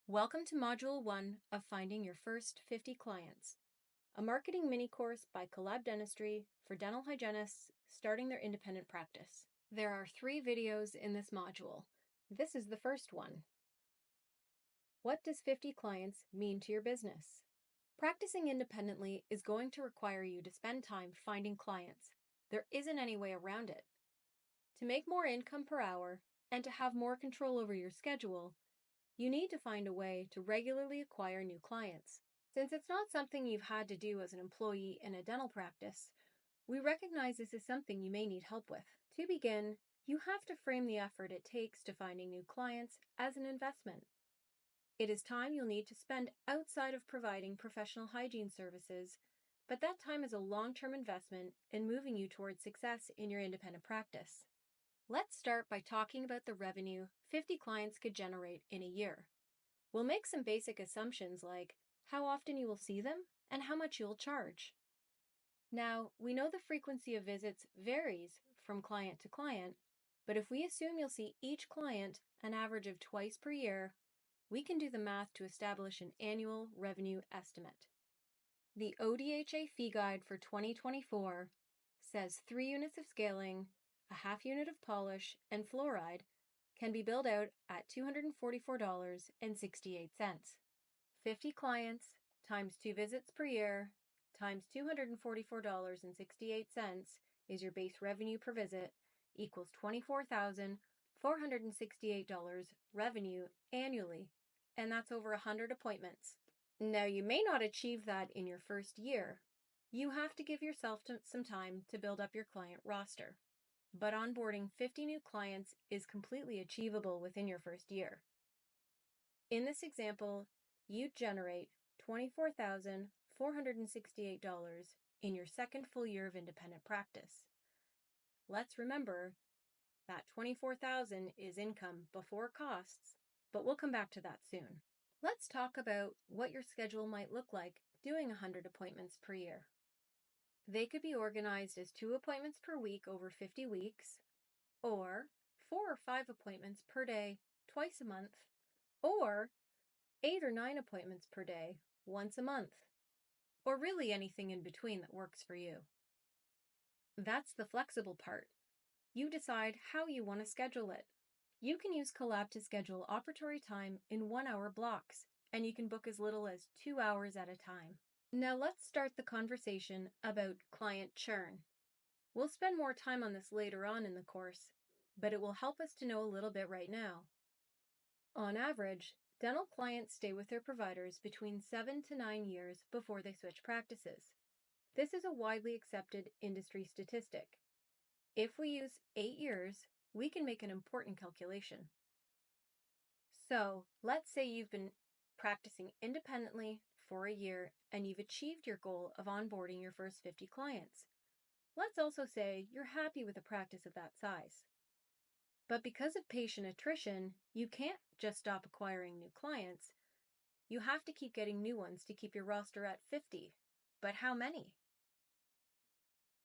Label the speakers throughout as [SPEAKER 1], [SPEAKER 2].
[SPEAKER 1] Welcome to Module 1 of Finding Your First 50 Clients, a marketing mini-course by Collab Dentistry for dental hygienists starting their independent practice. There are 3 videos in this module. This is the first one. What does 50 clients mean to your business? Practicing independently is going to require you to spend time finding clients. There isn't any way around it. To make more income per hour and to have more control over your schedule, you need to find a way to regularly acquire new clients. Since it's not something you've had to do as an employee in a dental practice, we recognize this is something you may need help with. To begin, you have to frame the effort it takes to finding new clients as an investment. It is time you'll need to spend outside of providing professional hygiene services, but that time is a long-term investment in moving you towards success in your independent practice. Let's start by talking about the revenue 50 clients could generate in a year. We'll make some basic assumptions like how often you will see them and how much you'll charge. Now, we know the frequency of visits varies from client to client, but if we assume you'll see each client an average of twice per year, we can do the math to establish an annual revenue estimate. The ODHA fee guide for 2024 says 3 units of scaling, a half unit of polish, and fluoride can be billed out at $244.68. 50 clients times 2 visits per year times $244.68 is your base revenue per visit equals $24,468 revenue annually, and that's over 100 appointments. Now, you may not achieve that in your first year. You have to give yourself some time to build up your client roster. But onboarding 50 new clients is completely achievable within your first year. In this example, you generate $24,468 in your second full year of independent practice. Let's remember that $24,000 is income before costs, but we'll come back to that soon. Let's talk about what your schedule might look like doing 100 appointments per year. They could be organized as 2 appointments per week over 50 weeks, or 4 or 5 appointments per day, twice a month, or 8 or 9 appointments per day, once a month, or really anything in between that works for you. That's the flexible part. You decide how you want to schedule it. You can use Collab to schedule operatory time in 1-hour blocks, and you can book as little as 2 hours at a time. Now let's start the conversation about client churn. We'll spend more time on this later on in the course, but it will help us to know a little bit right now. On average, dental clients stay with their providers between 7 to 9 years before they switch practices. This is a widely accepted industry statistic. If we use 8 years, we can make an important calculation. So let's say you've been practicing independently for a year and you've achieved your goal of onboarding your first 50 clients. Let's also say you're happy with a practice of that size. But because of patient attrition, you can't just stop acquiring new clients. You have to keep getting new ones to keep your roster at 50. But how many?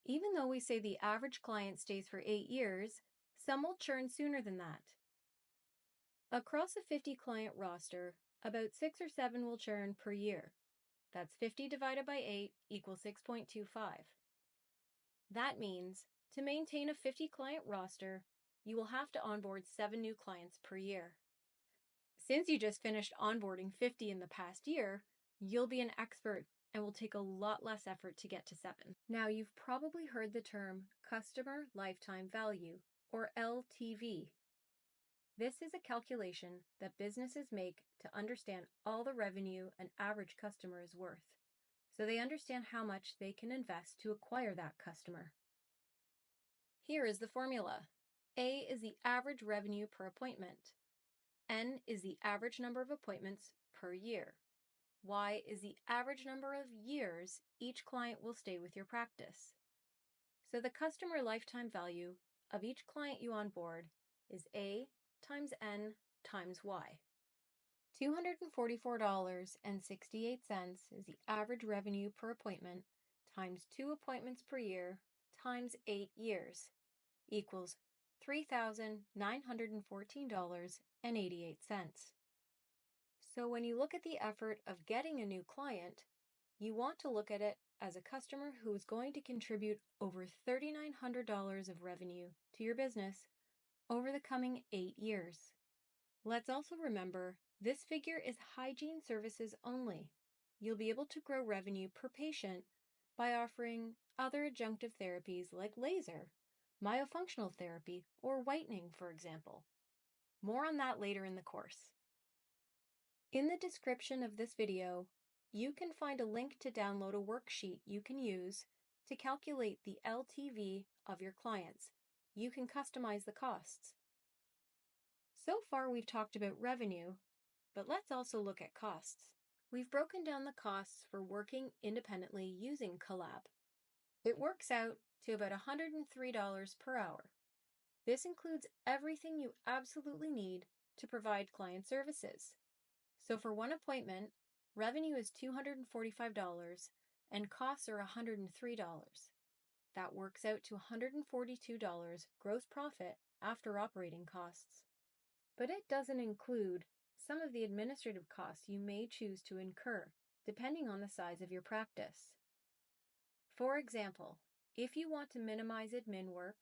[SPEAKER 1] Even though we say the average client stays for 8 years, some will churn sooner than that. Across a 50 client roster, about 6 or 7 will churn per year. That's 50 divided by 8 equals 6.25. That means to maintain a 50 client roster, you will have to onboard 7 new clients per year. Since you just finished onboarding 50 in the past year, you'll be an expert and will take a lot less effort to get to 7. Now, you've probably heard the term customer lifetime value, or LTV. This is a calculation that businesses make to understand all the revenue an average customer is worth, so they understand how much they can invest to acquire that customer. Here is the formula. A is the average revenue per appointment. N is the average number of appointments per year. Y is the average number of years each client will stay with your practice. So the customer lifetime value of each client you onboard is A times N times Y. $244.68 is the average revenue per appointment times 2 appointments per year times 8 years equals $3,914.88. So when you look at the effort of getting a new client, you want to look at it as a customer who is going to contribute over $3,900 of revenue to your business over the coming 8 years. Let's also remember this figure is hygiene services only. You'll be able to grow revenue per patient by offering other adjunctive therapies like laser, myofunctional therapy, or whitening, for example. More on that later in the course. In the description of this video, you can find a link to download a worksheet you can use to calculate the LTV of your clients. You can customize the costs. So far, we've talked about revenue, but let's also look at costs. We've broken down the costs for working independently using Collab. It works out to about $103 per hour. This includes everything you absolutely need to provide client services. So for one appointment, revenue is $245 and costs are $103. That works out to $142 gross profit after operating costs. But it doesn't include some of the administrative costs you may choose to incur, depending on the size of your practice. For example, if you want to minimize admin work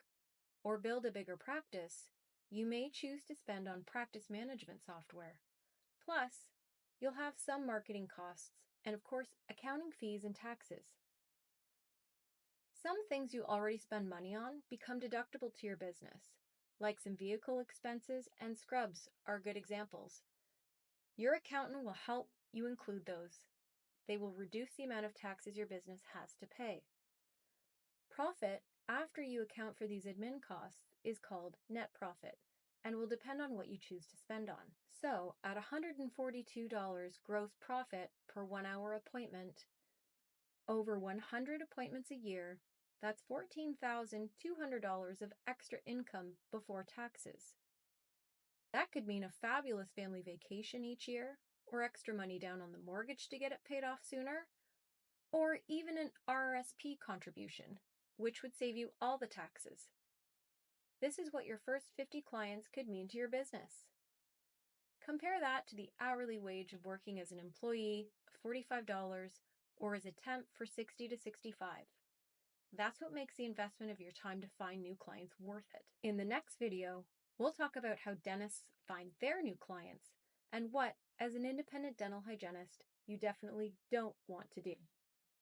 [SPEAKER 1] or build a bigger practice, you may choose to spend on practice management software. Plus, you'll have some marketing costs and, of course, accounting fees and taxes. Some things you already spend money on become deductible to your business, like some vehicle expenses and scrubs are good examples. Your accountant will help you include those. They will reduce the amount of taxes your business has to pay. Profit, after you account for these admin costs, is called net profit and will depend on what you choose to spend on. So, at $142 gross profit per 1 hour appointment, over 100 appointments a year, that's $14,200 of extra income before taxes. That could mean a fabulous family vacation each year, or extra money down on the mortgage to get it paid off sooner, or even an RRSP contribution, which would save you all the taxes. This is what your first 50 clients could mean to your business. Compare that to the hourly wage of working as an employee of $45 or as a temp for $60 to $65. That's what makes the investment of your time to find new clients worth it. In the next video, we'll talk about how dentists find their new clients and what, as an independent dental hygienist, you definitely don't want to do.